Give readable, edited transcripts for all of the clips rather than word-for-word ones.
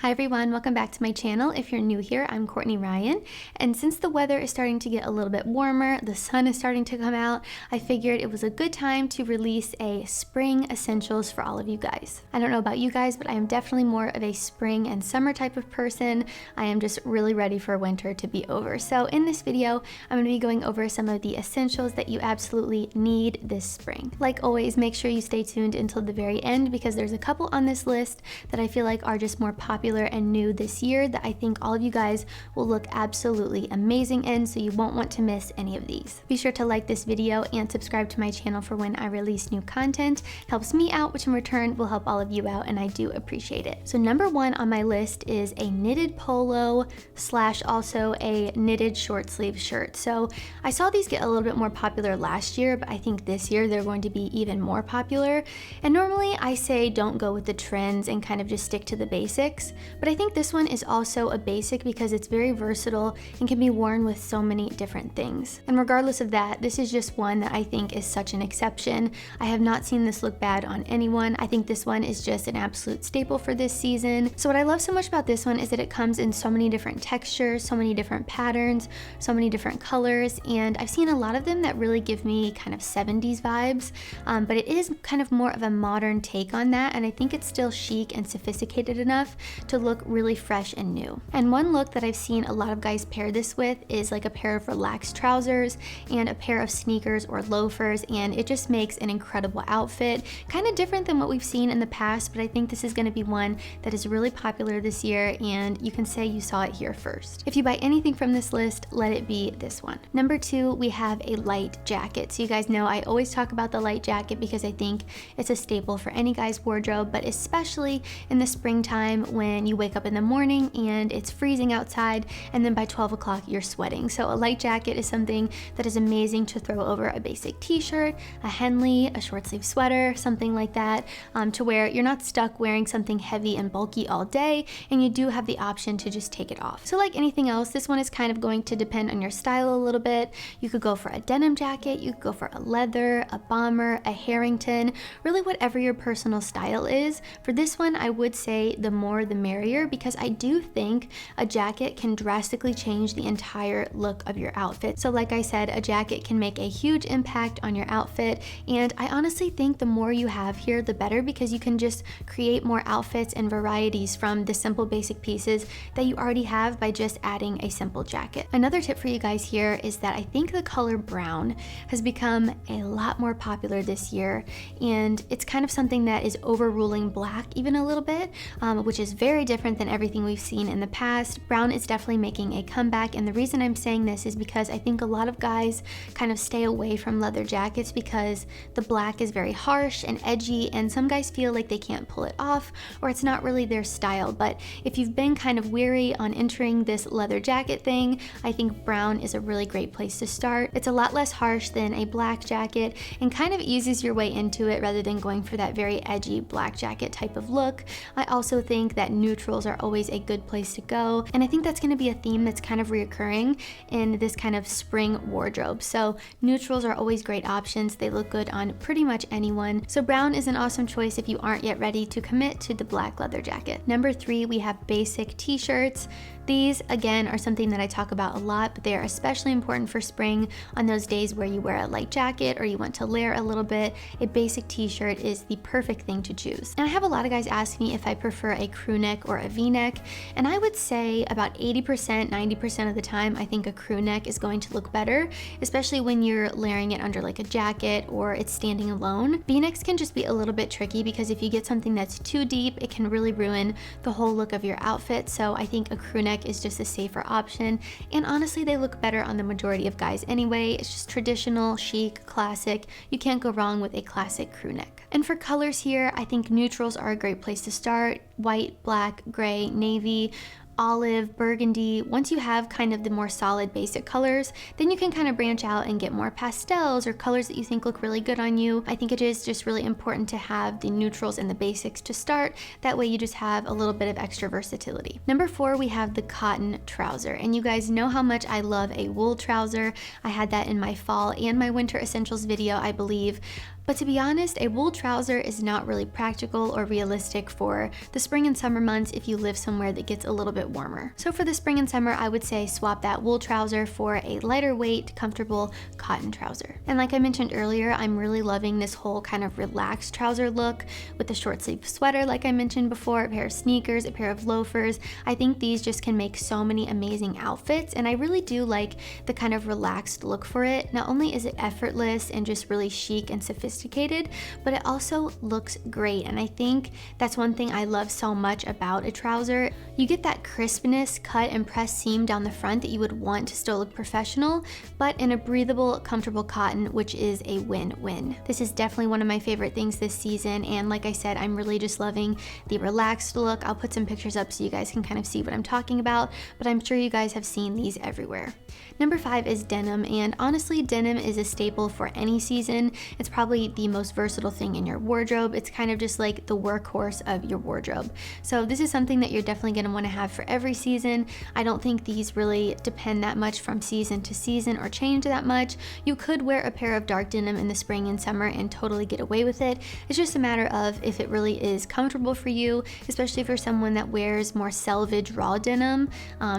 Hi everyone, welcome back to my channel. If you're new here, I'm Courtney Ryan, and since the weather is starting to get a little bit warmer, the sun is starting to come out, I figured it was a good time to release a spring essentials for all of you guys. I don't know about you guys, but I am definitely more of a spring and summer type of person. I am just really ready for winter to be over. So in this video, I'm going to be going over some of the essentials that you absolutely need this spring. Like always, make sure you stay tuned until the very end because there's a couple on this list that I feel like are just more popular and new this year that I think all of you guys will look absolutely amazing in, so you won't want to miss any of these. Be sure to like this video and subscribe to my channel for when I release new content. Helps me out, which in return will help all of you out, and I do appreciate it. So number one on my list is a knitted polo slash also a knitted short sleeve shirt. So I saw these get a little bit more popular last year, but I think this year they're going to be even more popular. And normally I say don't go with the trends and kind of just stick to the basics. But I think this one is also a basic because it's very versatile and can be worn with so many different things. And regardless of that, this is just one that I think is such an exception. I have not seen this look bad on anyone. I think this one is just an absolute staple for this season. So what I love so much about this one is that it comes in so many different textures, so many different patterns, so many different colors, and I've seen a lot of them that really give me kind of 70s vibes, but it is kind of more of a modern take on that, and I think it's still chic and sophisticated enough to look really fresh and new. And one look that I've seen a lot of guys pair this with is like a pair of relaxed trousers and a pair of sneakers or loafers, and it just makes an incredible outfit. Kind of different than what we've seen in the past, but I think this is going to be one that is really popular this year, and you can say you saw it here first. If you buy anything from this list, let it be this one. Number two, we have a light jacket. So you guys know I always talk about the light jacket because I think it's a staple for any guy's wardrobe, but especially in the springtime when you wake up in the morning and it's freezing outside, and then by 12 o'clock you're sweating. So a light jacket is something that is amazing to throw over a basic t-shirt, a Henley, a short sleeve sweater, something like that, to where you're not stuck wearing something heavy and bulky all day, and you do have the option to just take it off. So like anything else, this one is kind of going to depend on your style a little bit. You could go for a denim jacket, you could go for a leather, a bomber, a Harrington, really whatever your personal style is. For this one, I would say the more the merrier, because I do think a jacket can drastically change the entire look of your outfit. So like I said, a jacket can make a huge impact on your outfit, and I honestly think the more you have here, the better, because you can just create more outfits and varieties from the simple basic pieces that you already have by just adding a simple jacket. Another tip for you guys here is that I think the color brown has become a lot more popular this year, and it's kind of something that is overruling black even a little bit, which is very different than everything we've seen in the past. Brown is definitely making a comeback, and the reason I'm saying this is because I think a lot of guys kind of stay away from leather jackets because the black is very harsh and edgy, and some guys feel like they can't pull it off or it's not really their style. But if you've been kind of weary on entering this leather jacket thing, I think brown is a really great place to start. It's a lot less harsh than a black jacket and kind of eases your way into it rather than going for that very edgy black jacket type of look. I also think that neutrals are always a good place to go, and I think that's going to be a theme that's kind of reoccurring in this kind of spring wardrobe. So neutrals are always great options. They look good on pretty much anyone. So brown is an awesome choice if you aren't yet ready to commit to the black leather jacket. Number three, we have basic t-shirts. These, again, are something that I talk about a lot, but they are especially important for spring on those days where you wear a light jacket or you want to layer a little bit. A basic t-shirt is the perfect thing to choose. And I have a lot of guys ask me if I prefer a crew neck or a v-neck, and I would say about 80%, 90% of the time, I think a crew neck is going to look better, especially when you're layering it under like a jacket or it's standing alone. V-necks can just be a little bit tricky because if you get something that's too deep, it can really ruin the whole look of your outfit. So I think a crew neck is just a safer option, and honestly they look better on the majority of guys anyway. It's just traditional, chic, classic. You can't go wrong with a classic crew neck. And for colors here, I think neutrals are a great place to start. White, black, gray, navy, olive, burgundy. Once you have kind of the more solid basic colors, then you can kind of branch out and get more pastels or colors that you think look really good on you. I think it is just really important to have the neutrals and the basics to start. That way you just have a little bit of extra versatility. Number four, we have the cotton trouser, and you guys know how much I love a wool trouser. I had that in my fall and my winter essentials video, I believe. But to be honest, a wool trouser is not really practical or realistic for the spring and summer months if you live somewhere that gets a little bit warmer. So for the spring and summer, I would say swap that wool trouser for a lighter weight, comfortable cotton trouser. And like I mentioned earlier, I'm really loving this whole kind of relaxed trouser look with the short sleeve sweater like I mentioned before, a pair of sneakers, a pair of loafers. I think these just can make so many amazing outfits, and I really do like the kind of relaxed look for it. Not only is it effortless and just really chic and sophisticated, but it also looks great, and I think that's one thing I love so much about a trouser. You get that crispness, cut and press seam down the front that you would want to still look professional, but in a breathable, comfortable cotton, which is a win-win. This is definitely one of my favorite things this season, and like I said, I'm really just loving the relaxed look. I'll put some pictures up so you guys can kind of see what I'm talking about, but I'm sure you guys have seen these everywhere. Number 5 is denim, and honestly, denim is a staple for any season. It's probably the most versatile thing in your wardrobe. It's kind of just like the workhorse of your wardrobe. So this is something that you're definitely going to want to have for every season. I don't think these really depend that much from season to season or change that much. You could wear a pair of dark denim in the spring and summer and totally get away with it. It's just a matter of if it really is comfortable for you, especially if you're someone that wears more selvage raw denim.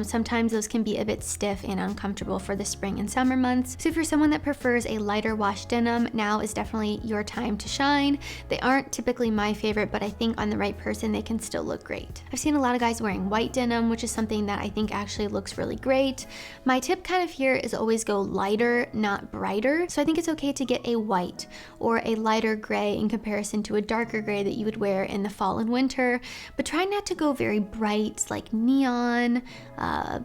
Sometimes those can be a bit stiff and uncomfortable for the spring and summer months. So if you're someone that prefers a lighter wash denim, now is definitely your time to shine. They aren't typically my favorite, but I think on the right person, they can still look great. I've seen a lot of guys wearing white denim, which is something that I think actually looks really great. My tip kind of here is always go lighter, not brighter. So I think it's okay to get a white or a lighter gray in comparison to a darker gray that you would wear in the fall and winter, but try not to go very bright, like neon,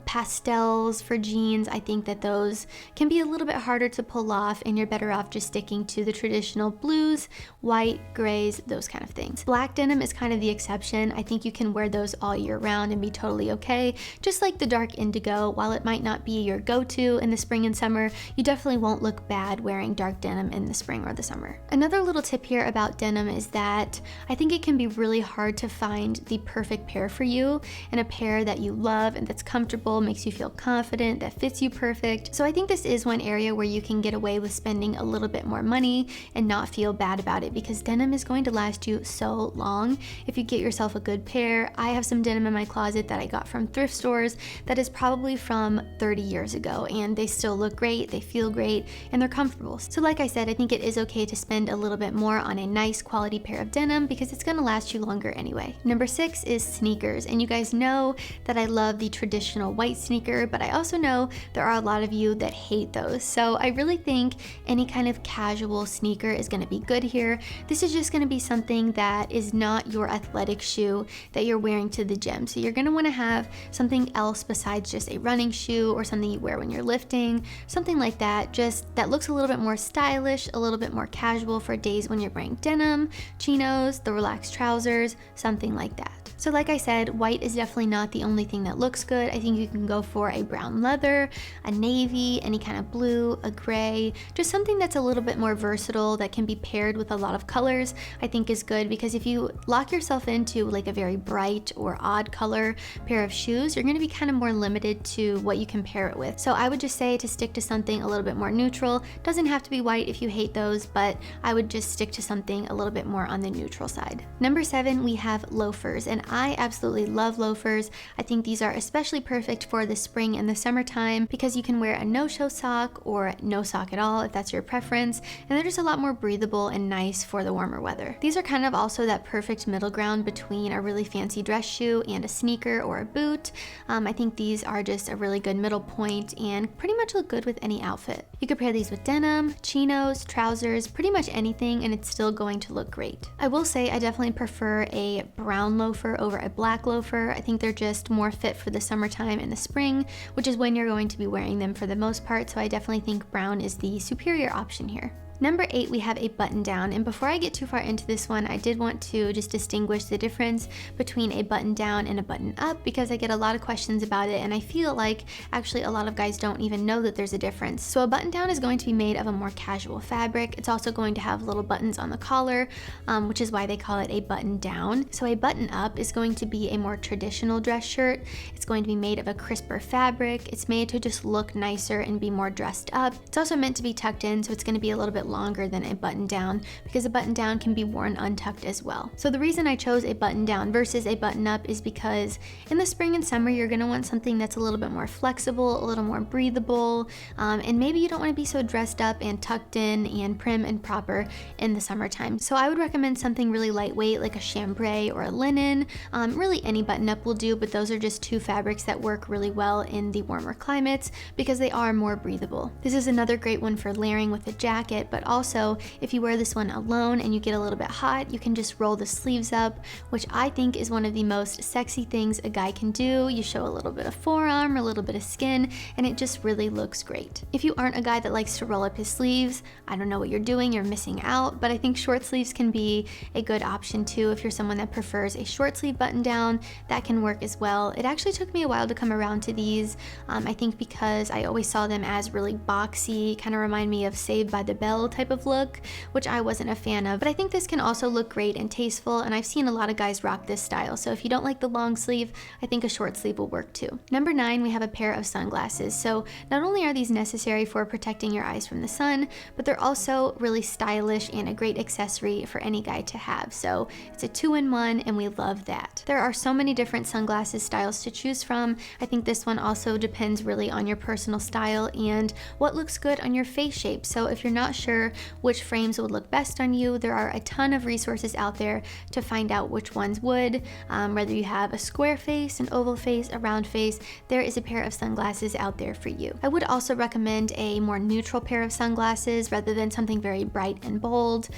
pastels for jeans. I think that those can be a little bit harder to pull off, and you're better off just sticking to the traditional blues, white, grays, those kind of things. Black denim is kind of the exception. I think you can wear those all year round and be totally okay. Just like the dark indigo, while it might not be your go-to in the spring and summer, you definitely won't look bad wearing dark denim in the spring or the summer. Another little tip here about denim is that I think it can be really hard to find the perfect pair for you, and a pair that you love and that's comfortable, makes you feel confident, that fits you perfect. So I think this is one area where you can get away with spending a little bit more money and not feel bad about it, because denim is going to last you so long if you get yourself a good pair. I have some denim in my closet that I got from thrift stores that is probably from 30 years ago, and they still look great, they feel great, and they're comfortable. So like I said, I think it is okay to spend a little bit more on a nice quality pair of denim because it's gonna last you longer anyway. Number 6 is sneakers, and you guys know that I love the traditional white sneaker, but I also know there are a lot of you that hate those. So I really think any kind of casual sneaker is gonna be good here. This is just gonna be something that is not your athletic shoe that you're wearing to the gym. So you're gonna wanna have something else besides just a running shoe or something you wear when you're lifting, something like that, just that looks a little bit more stylish, a little bit more casual for days when you're wearing denim, chinos, the relaxed trousers, something like that. So like I said, white is definitely not the only thing that looks good. I think you can go for a brown leather, a navy, any kind of blue, a gray, just something that's a little bit more versatile that can be paired with a lot of colors, I think is good, because if you lock yourself into like a very bright or odd color pair of shoes, you're gonna be kind of more limited to what you can pair it with. So I would just say to stick to something a little bit more neutral. Doesn't have to be white if you hate those, but I would just stick to something a little bit more on the neutral side. Number 7, we have loafers, and I absolutely love loafers. I think these are especially perfect for the spring and the summertime because you can wear a no-show sock or no sock at all if that's your preference, and they're just a lot more breathable and nice for the warmer weather. These are kind of also that perfect middle ground between a really fancy dress shoe and a sneaker or a boot. I think these are just a really good middle point and pretty much look good with any outfit. You could pair these with denim, chinos, trousers, pretty much anything, and it's still going to look great. I will say I definitely prefer a brown loafer over a black loafer. I think they're just more fit for the summertime and the spring, which is when you're going to be wearing them for the most part, so I definitely think brown is the superior option here. Number 8, we have a button down, and before I get too far into this one, I did want to just distinguish the difference between a button down and a button up because I get a lot of questions about it, and I feel like actually a lot of guys don't even know that there's a difference. So a button down is going to be made of a more casual fabric. It's also going to have little buttons on the collar, which is why they call it a button down. So a button up is going to be a more traditional dress shirt. It's going to be made of a crisper fabric. It's made to just look nicer and be more dressed up. It's also meant to be tucked in, so it's going to be a little bit longer than a button down, because a button down can be worn untucked as well. So the reason I chose a button down versus a button up is because in the spring and summer, you're gonna want something that's a little bit more flexible, a little more breathable, and maybe you don't wanna be so dressed up and tucked in and prim and proper in the summertime. So I would recommend something really lightweight like a chambray or a linen. Really any button up will do, but those are just two fabrics that work really well in the warmer climates because they are more breathable. This is another great one for layering with a jacket, but also if you wear this one alone and you get a little bit hot, you can just roll the sleeves up, which I think is one of the most sexy things a guy can do. You show a little bit of forearm, a little bit of skin, and it just really looks great. If you aren't a guy that likes to roll up his sleeves, I don't know what you're doing, you're missing out, but I think short sleeves can be a good option too. If you're someone that prefers a short sleeve button down, that can work as well. It actually took me a while to come around to these, I think because I always saw them as really boxy, kind of remind me of Saved by the Bell type of look, which I wasn't a fan of, but I think this can also look great and tasteful, and I've seen a lot of guys rock this style, so if you don't like the long sleeve, I think a short sleeve will work too. Number 9, we have a pair of sunglasses. So not only are these necessary for protecting your eyes from the sun, but they're also really stylish and a great accessory for any guy to have. So it's a 2-in-1 and we love that. There are so many different sunglasses styles to choose from. I think this one also depends really on your personal style and what looks good on your face shape. So if you're not sure which frames would look best on you, there are a ton of resources out there to find out which ones would. Whether you have a square face, an oval face, a round face, there is a pair of sunglasses out there for you. I would also recommend a more neutral pair of sunglasses rather than something very bright and bold.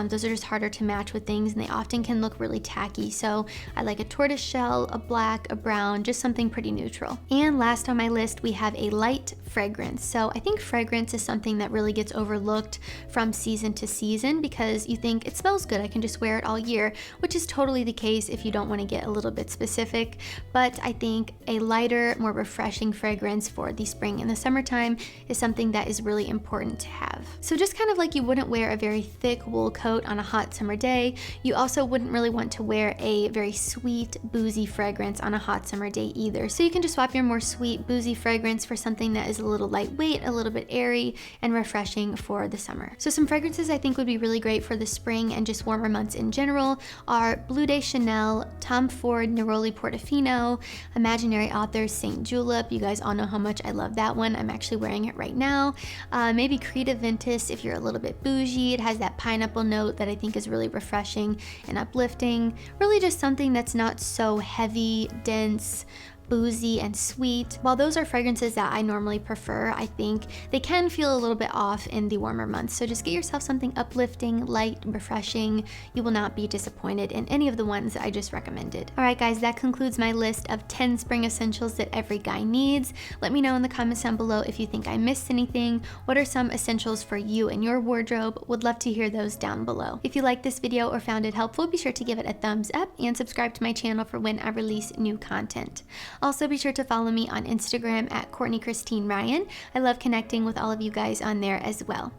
Those are just harder to match with things and they often can look really tacky. So I like a tortoise shell, a black, a brown, just something pretty neutral. And last on my list, we have a light fragrance. So I think fragrance is something that really gets overlooked from season to season because you think it smells good, I can just wear it all year, which is totally the case if you don't want to get a little bit specific. But I think a lighter, more refreshing fragrance for the spring and the summertime is something that is really important to have. So just kind of like you wouldn't wear a very thick wool coat on a hot summer day, you also wouldn't really want to wear a very sweet, boozy fragrance on a hot summer day either. So you can just swap your more sweet, boozy fragrance for something that is a little lightweight, a little bit airy, and refreshing for the summer. So some fragrances I think would be really great for the spring and just warmer months in general are Blue de Chanel, Tom Ford Neroli Portofino, Imaginary Authors St. Julep. You guys all know how much I love that one. I'm actually wearing it right now. Maybe Creed Aventus if you're a little bit bougie. It has that pineapple note that I think is really refreshing and uplifting. Really just something that's not so heavy, dense, boozy and sweet. While those are fragrances that I normally prefer, I think they can feel a little bit off in the warmer months. So just get yourself something uplifting, light, refreshing. You will not be disappointed in any of the ones I just recommended. All right, guys, that concludes my list of 10 spring essentials that every guy needs. Let me know in the comments down below if you think I missed anything. What are some essentials for you and your wardrobe? Would love to hear those down below. If you liked this video or found it helpful, be sure to give it a thumbs up and subscribe to my channel for when I release new content. Also, be sure to follow me on Instagram at Courtney Christine Ryan. I love connecting with all of you guys on there as well.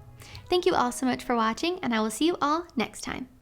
Thank you all so much for watching, and I will see you all next time.